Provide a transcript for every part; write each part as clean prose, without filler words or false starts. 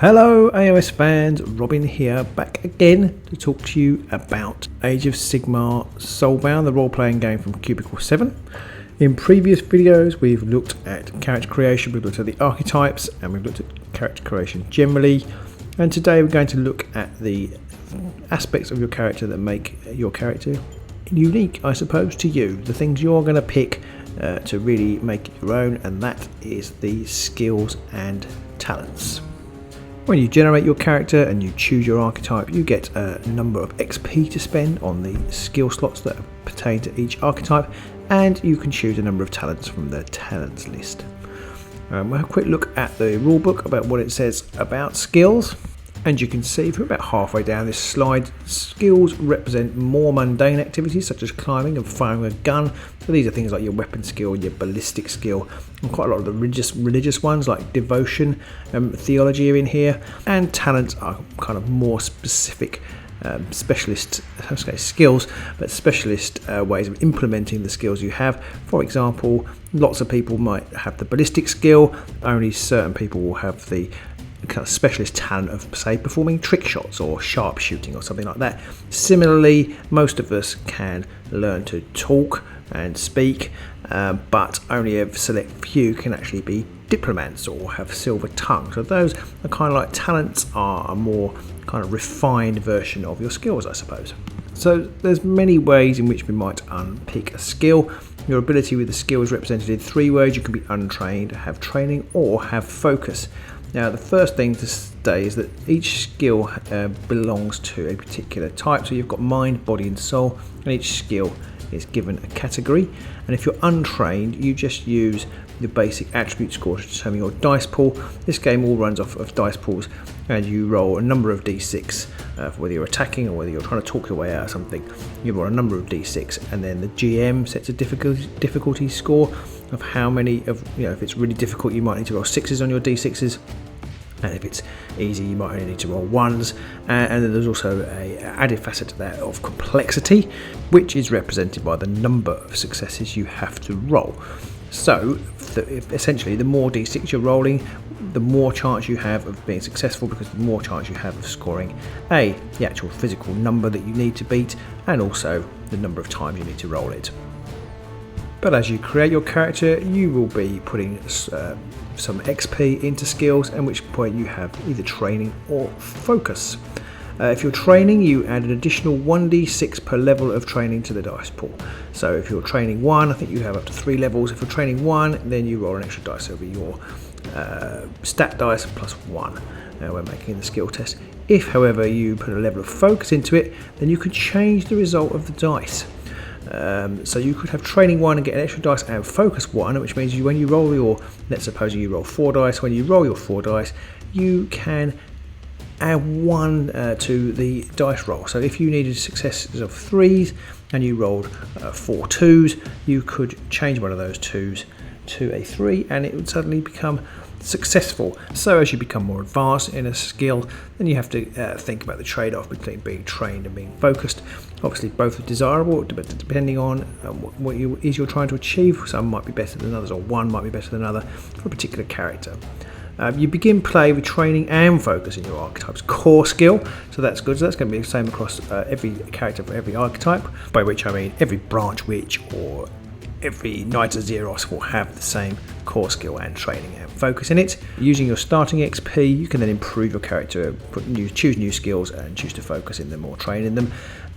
Hello AoS fans, Robin here, back again to talk to you about Age of Sigmar Soulbound, the role-playing game from Cubicle 7. In previous videos we've looked at character creation, we've looked at the archetypes, and we've looked at character creation generally. And today we're going to look at the aspects of your character that make your character unique, I suppose, to you. The things you're going to pick to really make it your own, and that is the skills and talents. When you generate your character and you choose your archetype, you get a number of XP to spend on the skill slots that pertain to each archetype, and you can choose a number of talents from the talents list. We'll have a quick look at the rulebook about what it says about skills. And you can see from about halfway down this slide, skills represent more mundane activities such as climbing and firing a gun. So these are things like your weapon skill, your ballistic skill, and quite a lot of the religious ones like devotion, theology are in here. And talents are kind of more specific specialist skills, but specialist ways of implementing the skills you have. For example, lots of people might have the ballistic skill, only certain people will have the kind of specialist talent of, say, performing trick shots or sharpshooting or something like that. Similarly, most of us can learn to talk and speak, but only a select few can actually be diplomats or have silver tongue. So those are kind of like talents, are a more kind of refined version of your skills, I suppose. So there's many ways in which we might unpick a skill. Your ability with the skill is represented in three ways. You can be untrained, have training, or have focus. Now, the first thing to say is that each skill belongs to a particular type. So you've got mind, body and soul, and each skill is given a category. And if you're untrained, you just use the basic attribute score to determine your dice pool. This game all runs off of dice pools, and you roll a number of d6 for whether you're attacking or whether you're trying to talk your way out of something. You roll a number of d6, and then the GM sets a difficulty score of how many of, if it's really difficult, you might need to roll 6s on your d6s. And if it's easy, you might only need to roll 1s. And then there's also an added facet to that of complexity, which is represented by the number of successes you have to roll. So essentially, the more d6 you're rolling, the more chance you have of being successful, because the more chance you have of scoring the actual physical number that you need to beat, and also the number of times you need to roll it. But as you create your character, you will be putting some XP into skills, at which point you have either training or focus. If you're training, you add an additional 1d6 per level of training to the dice pool. So if you're training 1, I think you have up to 3 levels. If you're training 1, then you roll an extra dice over your stat dice plus 1 when making the skill test. If, however, you put a level of focus into it, then you can change the result of the dice. So you could have training 1 and get an extra dice and focus 1, which means when you roll your, let's suppose you roll 4 dice, when you roll your 4 dice, you can add 1 to the dice roll. So if you needed successes of 3s and you rolled 4 2s, you could change one of those 2s to a 3, and it would suddenly become successful. So as you become more advanced in a skill, then you have to think about the trade-off between being trained and being focused. Obviously both are desirable, but depending on what you're trying to achieve. Some might be better than others, or one might be better than another for a particular character. You begin play with training and focus in your archetype's core skill, so that's good. So that's going to be the same across every character for every archetype, by which I mean every branch witch or every Knight of Xeros will have the same core skill and training and focus in it. Using your starting XP, you can then improve your character, choose new skills and choose to focus in them or train in them.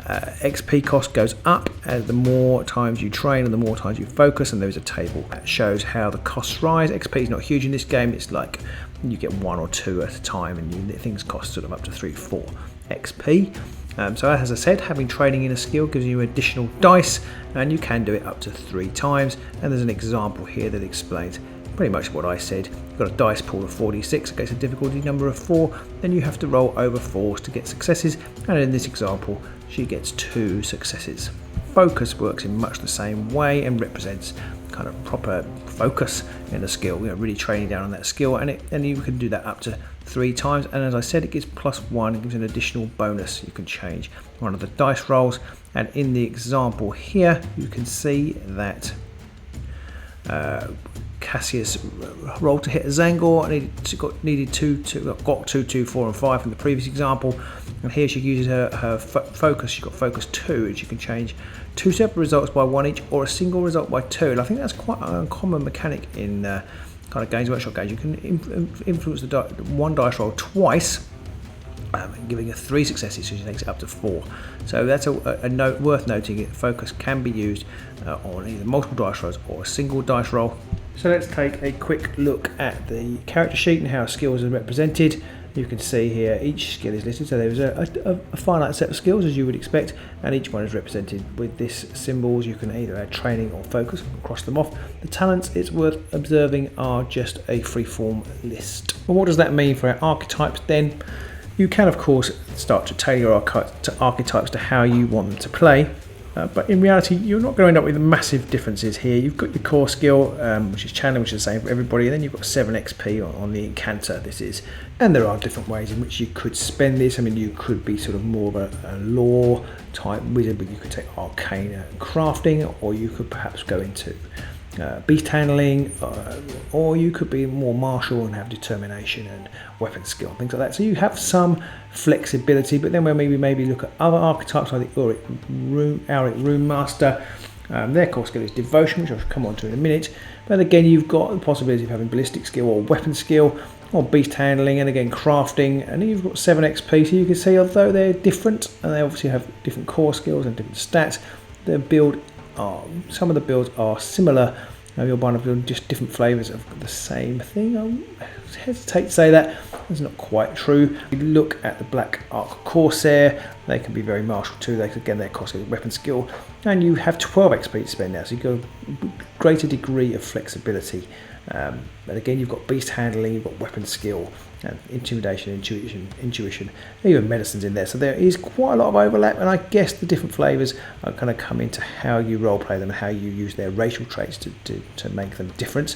XP cost goes up as the more times you train and the more times you focus, and there's a table that shows how the costs rise. XP is not huge in this game, it's like you get 1 or 2 at a time, and things cost sort of up to 3 or 4 XP. So as I said, having training in a skill gives you additional dice, and you can do it up to 3 times. And there's an example here that explains pretty much what I said. You've got a dice pool of 4d6 against a difficulty number of 4, then you have to roll over 4s to get successes, and in this example she gets 2 successes. Focus works in much the same way and represents kind of proper focus in a skill, really training down on that skill, and you can do that up to 3 times. And as I said, it gives +1, it gives an additional bonus. You can change one of the dice rolls, and in the example here you can see that Cassius rolled to hit a Zangor, and got 2, 2, 4 and 5 from the previous example. And here she uses her focus. She's got focus 2, and she can change 2 separate results by 1 each, or a single result by 2. And I think that's quite an uncommon mechanic in kind of Games Workshop games. You can influence the one dice roll twice, giving her 3 successes, so she takes it up to 4. So that's a note worth noting. Focus can be used on either multiple dice rolls or a single dice roll. So let's take a quick look at the character sheet and how skills are represented. You can see here each skill is listed, so there's a finite set of skills as you would expect, and each one is represented with this symbols. You can either add training or focus and cross them off. The talents, it's worth observing, are just a freeform list. Well, what does that mean for our archetypes then? You can of course start to tailor your archetypes to how you want them to play. But in reality, you're not going to end up with massive differences here. You've got your core skill, which is channeling, which is the same for everybody, and then you've got 7 XP on the Incanter, this is. And there are different ways in which you could spend this. I mean, you could be sort of more of a lore type wizard, but you could take arcane and crafting, or you could perhaps go into beast handling, or you could be more martial and have determination and weapon skill, things like that. So you have some flexibility, but then when we maybe look at other archetypes like the Auric Rune Master, their core skill is devotion, which I'll come on to in a minute. But again, you've got the possibility of having ballistic skill or weapon skill, or beast handling, and again crafting, and you've got 7 XP. So you can see, although they're different and they obviously have different core skills and different stats, their build some of the builds are similar. Maybe you're one of them, just different flavours of the same thing. I hesitate to say that. That's not quite true. If you look at the Black Arc Corsair, they can be very martial too. They again, their core skill is weapon skill, and you have 12 XP to spend now, so you've got a greater degree of flexibility. But again, you've got beast handling, you've got weapon skill, and intimidation, intuition, even medicine's in there. So there is quite a lot of overlap, and I guess the different flavours are kind of come into how you roleplay them and how you use their racial traits to make them different.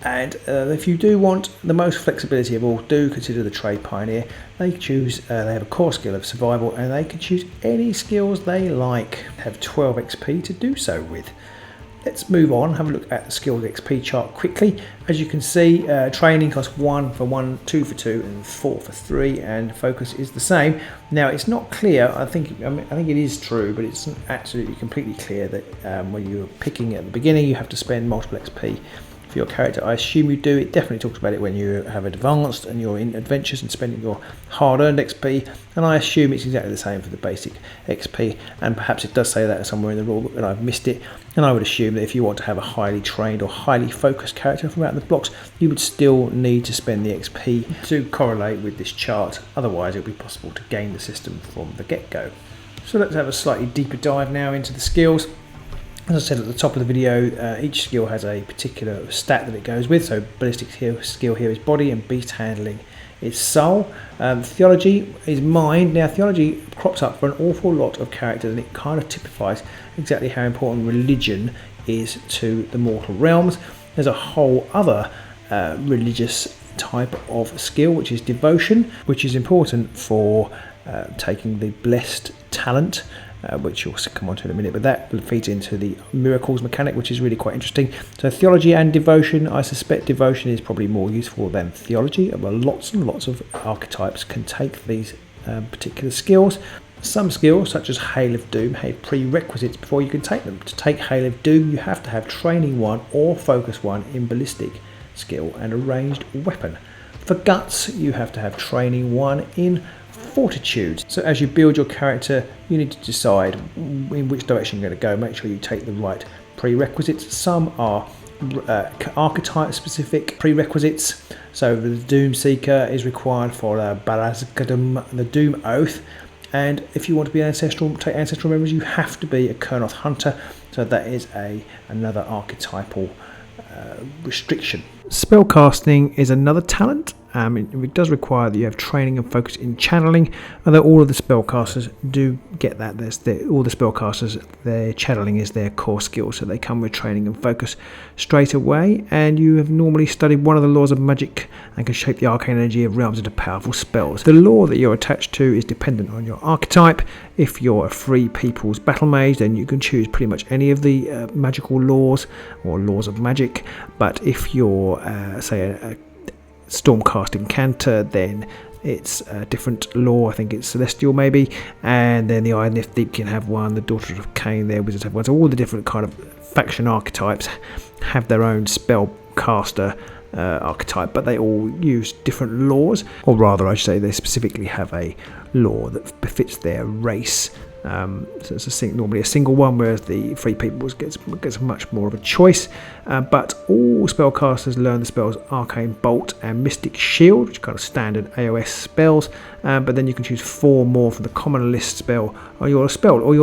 And if you do want the most flexibility of all, do consider the Trade Pioneer. They have a core skill of survival, and they can choose any skills they like. Have 12 XP to do so with. Let's move on, have a look at the skills XP chart quickly. As you can see, training costs 1 for 1, 2 for 2, and 4 for 3, and focus is the same. Now, it's not clear, I think it is true, but it's not absolutely completely clear that when you're picking at the beginning, you have to spend multiple XP for your character. I assume you do. It definitely talks about it when you have advanced and you're in adventures and spending your hard-earned XP, and I assume it's exactly the same for the basic XP, and perhaps it does say that somewhere in the rulebook and I've missed it. And I would assume that if you want to have a highly trained or highly focused character from out of the blocks, you would still need to spend the XP to correlate with this chart. Otherwise, it would be possible to game the system from the get-go. So let's have a slightly deeper dive now into the skills. As I said at the top of the video, each skill has a particular stat that it goes with. So ballistic skill here is body, and beast handling is soul. Theology is mind. Now, theology crops up for an awful lot of characters, and it kind of typifies exactly how important religion is to the mortal realms. There's a whole other religious type of skill, which is devotion, which is important for taking the blessed talent, which you'll come on to in a minute, but that feeds into the miracles mechanic, which is really quite interesting. So theology and devotion, I suspect devotion is probably more useful than theology. Well, lots and lots of archetypes can take these particular skills. Some skills, such as Hail of Doom, have prerequisites before you can take them. To take Hail of Doom, you have to have Training 1 or Focus 1 in ballistic skill and a ranged weapon. For Guts, you have to have Training 1 in Fortitude. So as you build your character, you need to decide in which direction you're going to go. Make sure you take the right prerequisites. Some are archetype specific prerequisites. So the Doom Seeker is required for Balazgadum, the Doom Oath. And if you want to be take ancestral memories, you have to be a Kurnoth Hunter. So that is another archetypal restriction. Spellcasting is another talent, It does require that you have training and focus in channeling, although all of the spellcasters do get that. All the spellcasters, their channeling is their core skill, so they come with training and focus straight away, and you have normally studied one of the laws of magic and can shape the arcane energy of realms into powerful spells. The law that you're attached to is dependent on your archetype. If you're a free people's battle mage, then you can choose pretty much any of the magical laws or laws of magic, but if you're say a stormcasting cantor, then it's a different law. I think it's celestial maybe, and then the Iron Deep can have one, the Daughter of Cain, their wizards have one. So all the different kind of faction archetypes have their own spellcaster archetype, but they all use different laws, or rather I should say they specifically have a law that befits their race. So it's normally a single one, whereas the Free Peoples gets much more of a choice. But all spellcasters learn the spells Arcane Bolt and Mystic Shield, which are kind of standard AoS spells. But then you can choose 4 more from the common list spell or your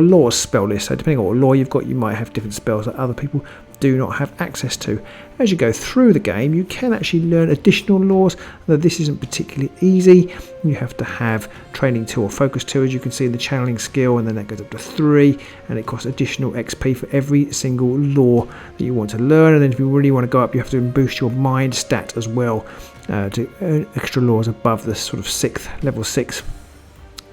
law's spell list. So depending on what law you've got, you might have different spells that other people do not have access to. As you go through the game, you can actually learn additional laws, though this isn't particularly easy. You have to have training 2 or focus 2, as you can see in the channeling skill, and then that goes up to 3, and it costs additional XP for every single law that you want to learn. And then if you really want to go up, you have to boost your mind stat as well to earn extra laws above the sort of level 6.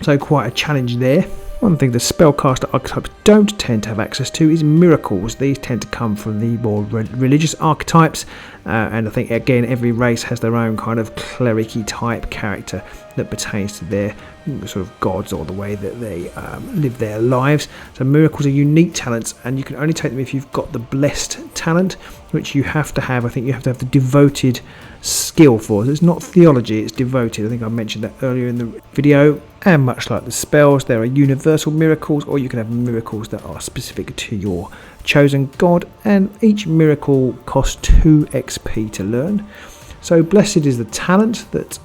So quite a challenge there. One thing the spellcaster archetypes don't tend to have access to is miracles. These tend to come from the more religious archetypes, and I think again every race has their own kind of cleric-y type character that pertains to their sort of gods or the way that they live their lives. So miracles are unique talents, and you can only take them if you've got the blessed talent, which you have to have. I think you have to have the devoted skill for. So it's not theology, it's devoted. I think I mentioned that earlier in the video. And much like the spells, there are universal miracles, or you can have miracles that are specific to your chosen god, and each miracle costs 2 XP to learn. So blessed is the talent that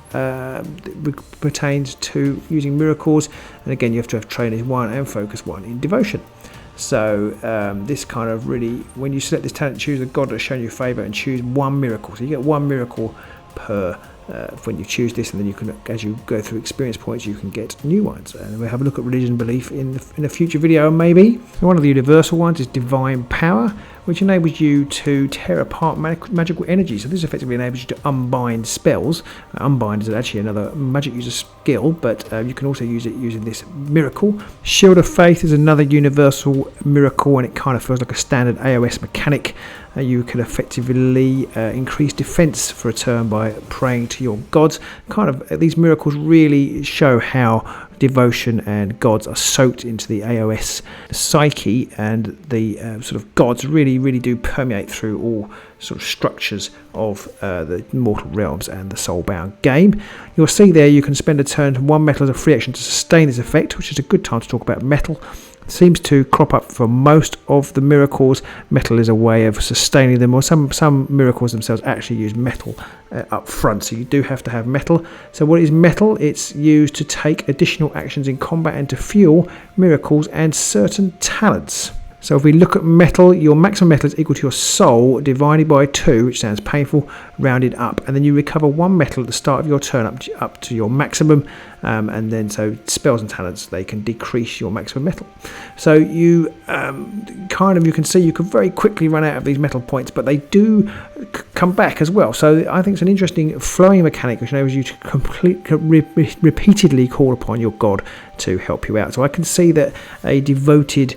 pertains to using miracles, and again you have to have training 1 and focus 1 in devotion. So this kind of really, when you select this talent, choose a god that's shown you favour and choose 1 miracle. So you get 1 miracle per when you choose this, and then you can, as you go through experience points, you can get new ones. And we'll have a look at religion and belief in a future video maybe. One of the universal ones is divine power, which enables you to tear apart magical energy. So this effectively enables you to unbind spells. Unbind is actually another magic user skill, but you can also use it using this miracle. Shield of Faith is another universal miracle, and it kind of feels like a standard AoS mechanic. You can effectively increase defense for a turn by praying to your gods. These miracles really show how devotion and gods are soaked into the AoS psyche, and the sort of gods really do permeate through all sort of structures of the mortal realms and the Soulbound game. You'll see there you can spend a turn to 1 metal as a free action to sustain this effect, which is a good time to talk about metal. Seems to crop up for most of the miracles. Metal is a way of sustaining them, or some miracles themselves actually use metal up front, so you do have to have metal. So what is metal? It's used to take additional actions in combat and to fuel miracles and certain talents. So if we look at metal, your maximum metal is equal to your soul divided by 2, which sounds painful, rounded up, and then you recover 1 metal at the start of your turn up to your maximum, and then so spells and talents, they can decrease your maximum metal. So you you can see you can very quickly run out of these metal points, but they do come back as well. So I think it's an interesting flowing mechanic which enables you to repeatedly call upon your god to help you out. So I can see that a devoted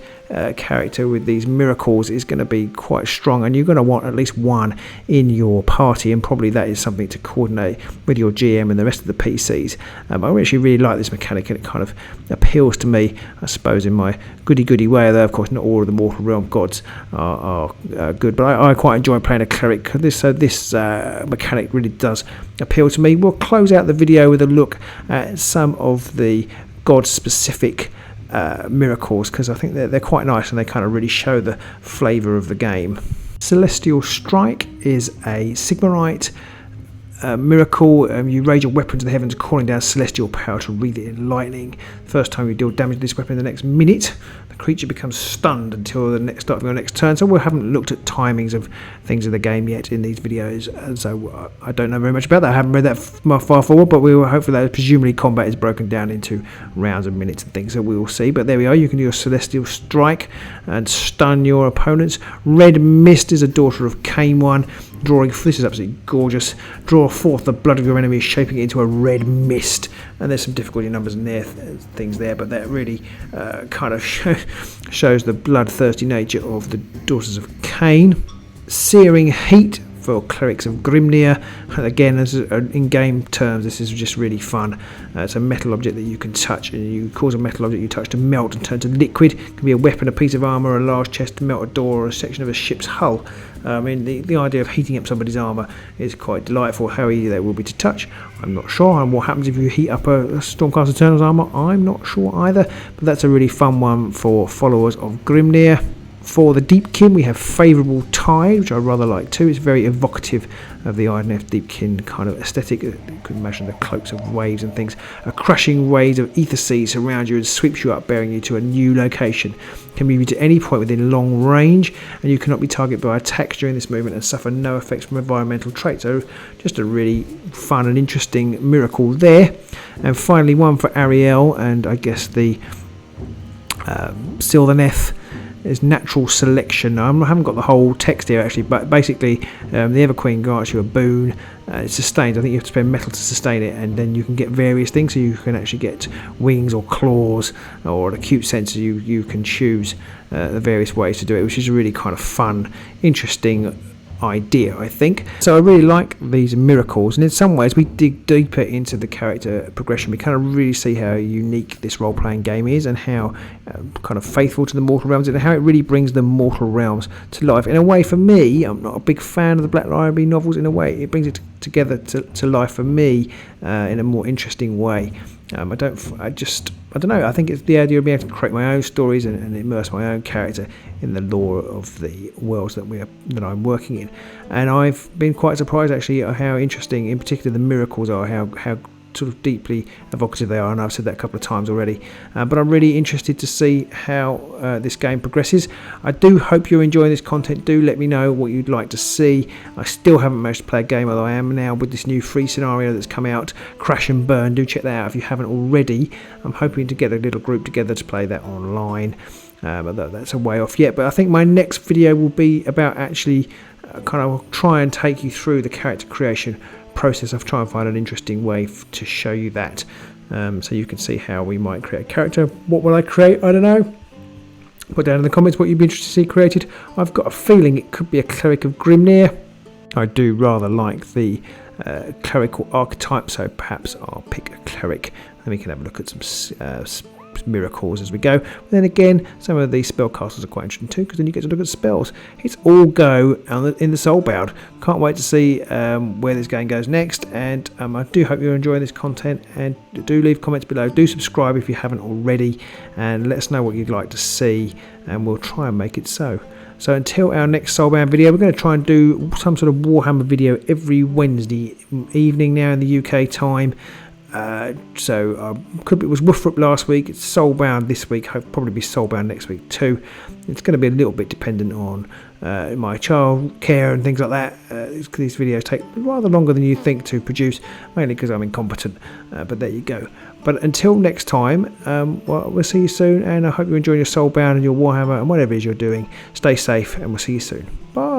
character with these miracles is going to be quite strong, and you're going to want at least 1 in your party, and probably that is something to coordinate with your GM and the rest of the PCs. I actually really like this mechanic, and it kind of appeals to me, I suppose, in my goody way, though of course not all of the mortal realm gods are good, but I quite enjoy playing a cleric. This mechanic really does appeal to me. We'll close out the video with a look at some of the god specific miracles, because I think they're quite nice and they kind of really show the flavour of the game. Celestial Strike is a Sigmarite miracle. You raise your weapon to the heavens, calling down celestial power to wreathe it in lightning. First time you deal damage to this weapon in the next minute, the creature becomes stunned until the next start of your next turn. So we haven't looked at timings of things in the game yet in these videos, and so I don't know very much about that. I haven't read that far forward, but we will hopefully that presumably combat is broken down into rounds and minutes and things, so we will see. But there we are. You can do your celestial strike and stun your opponents. Red Mist is a daughter of Cain one. This is absolutely gorgeous. Draw forth the blood of your enemy, shaping it into a red mist. And there's some difficulty numbers and things there, but that really kind of shows the bloodthirsty nature of the daughters of Cain. Searing Heat for clerics of Grimnir. And again, as in game terms, this is just really fun. It's a metal object that you can touch, and you cause a metal object you touch to melt and turn to liquid. It can be a weapon, a piece of armour, a large chest to melt a door, or a section of a ship's hull. I mean, the idea of heating up somebody's armour is quite delightful. How easy they will be to touch, I'm not sure. And what happens if you heat up a Stormcast Eternal's armour, I'm not sure either. But that's a really fun one for followers of Grimnir. For the Deepkin, we have Favourable Tide, which I rather like too. It's very evocative of the Idoneth Deepkin kind of aesthetic. You can imagine the cloaks of waves and things. A crushing wave of ether seas surrounds you and sweeps you up, bearing you to a new location. Can move you to any point within long range, and you cannot be targeted by attacks during this movement and suffer no effects from environmental traits. So just a really fun and interesting miracle there. And finally, one for Ariel, and I guess the Sylvaneth. There's natural selection. I haven't got the whole text here actually, but basically the Ever Queen grants you a boon. It's sustained. I think you have to spend metal to sustain it, and then you can get various things. So you can actually get wings or claws or an acute sense. You can choose the various ways to do it, which is a really kind of fun, interesting idea, I think. So I really like these miracles, and in some ways we dig deeper into the character progression. We kind of really see how unique this role-playing game is, and how kind of faithful to the mortal realms, and how it really brings the mortal realms to life. In a way, for me, I'm not a big fan of the Black Library novels. In a way, it brings it together to life for me in a more interesting way. I don't know. I think it's the idea of being able to create my own stories and immerse my own character in the lore of the worlds that I'm working in. And I've been quite surprised actually at how interesting, in particular, the miracles are. How sort of deeply evocative they are, and I've said that a couple of times already. But I'm really interested to see how this game progresses. I do hope you're enjoying this content. Do let me know what you'd like to see. I still haven't managed to play a game, although I am now with this new free scenario that's come out, Crash and Burn. Do check that out if you haven't already. I'm hoping to get a little group together to play that online. But that's a way off yet. But I think my next video will be about actually kind of try and take you through the character creation process. I'll try and find an interesting way to show you that, so you can see how we might create a character. What will I create? I don't know. Put down in the comments what you'd be interested to see created. I've got a feeling it could be a cleric of Grimnir. I do rather like the clerical archetype, so perhaps I'll pick a cleric, and we can have a look at some miracles as we go. But then again, some of these spellcasters are quite interesting too, because then you get to look at spells. It's all go in the Soulbound. Can't wait to see where this game goes next, and I do hope you're enjoying this content, and do leave comments below. Do subscribe if you haven't already, and let us know what you'd like to see, and we'll try and make it so. So until our next Soulbound video, we're going to try and do some sort of Warhammer video every Wednesday evening now in the UK time. It was Woofrup last week, it's Soulbound this week, hope probably be Soulbound next week too. It's going to be a little bit dependent on my child care and things like that. These videos take rather longer than you think to produce, mainly because I'm incompetent, but there you go. But until next time, we'll see you soon, and I hope you're enjoying your Soulbound and your Warhammer and whatever it is you're doing. Stay safe, and we'll see you soon. Bye.